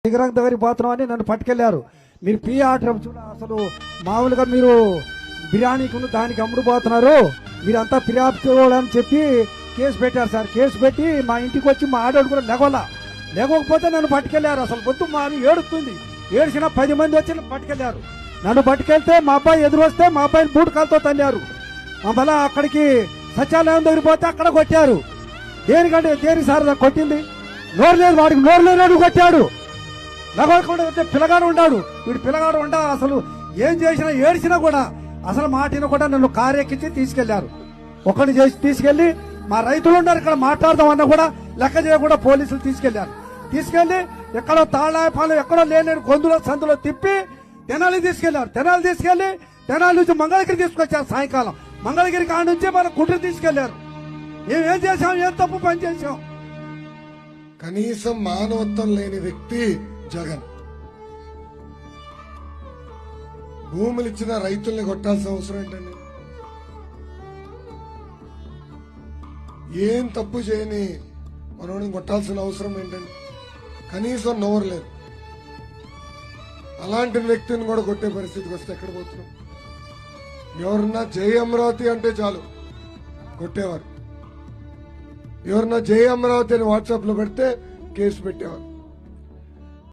విగ్రహం దగ్గరికి పోతున్నాం అని నన్ను పట్టుకెళ్లారు. మీరు పీ ఆర్డర్ చూడ అసలు మామూలుగా మీరు బిర్యానీకి దానికి అమ్ముడు పోతున్నారు, మీరంతా ఫిర్యాదు అని చెప్పి కేసు పెట్టారు సార్. కేసు పెట్టి మా ఇంటికి వచ్చి మా ఆడవాడు కూడా లేకపోతే నన్ను పట్టుకెళ్లారు. అసలు పొద్దు మా ఏడుస్తుంది, ఏడ్చిన 10 మంది వచ్చి పట్టుకెళ్లారు. నన్ను పట్టుకెళ్తే మా అబ్బాయి ఎదురు వస్తే మా అబ్బాయిని బూట్ కాలుతో తన్నారు. మళ్ళా అక్కడికి సచివాలయం దగ్గర పోతే అక్కడ కొట్టారు. దేనికి సార్ కొట్టింది? నోరు లేదు వాడికి, నోరు లేనాడు కొట్టాడు. నగవకుండా వచ్చే పిల్లగాడు ఉన్నాడు, వీడు పిల్లగాడు ఉండా అసలు ఏం చేసినా ఏడ్చినా కూడా అసలు మాటిన కూడా నన్ను కారెక్కించి తీసుకెళ్లారు. ఒకరిని చేసి తీసుకెళ్లి మా రైతులు ఉన్నారు ఇక్కడ మాట్లాడదామన్నా కూడా లెక్క చేయకుండా పోలీసులు తీసుకెళ్లి ఎక్కడో తాళాపాలు ఎక్కడో లేని గొంతులో సందులో తిప్పి తెనాలి తీసుకెళ్లారు. తెనాలి నుంచి మంగళగిరి తీసుకొచ్చారు. సాయంకాలం మంగళగిరి కాడ నుంచి మన గుంటూరు తీసుకెళ్లారు. మేమేం చేశాం? ఏం తప్పు పని చేశాం? కనీసం మానవత్వం లేని వ్యక్తి జగన్. భూములు ఇచ్చిన రైతుల్ని కొట్టాల్సిన అవసరం ఏంటండి? ఏం తప్పు చేయని మనోడిని కొట్టాల్సిన అవసరం ఏంటండి? కనీసం నోరు లేదు. అలాంటి వ్యక్తిని కూడా కొట్టే పరిస్థితికి వస్తే ఎక్కడ పోతున్నాం? ఎవరన్నా జై అమరావతి అంటే చాలు కొట్టేవారు. ఎవరన్నా జై అమరావతి అని వాట్సాప్ లో పెడితే కేసు పెట్టేవారు.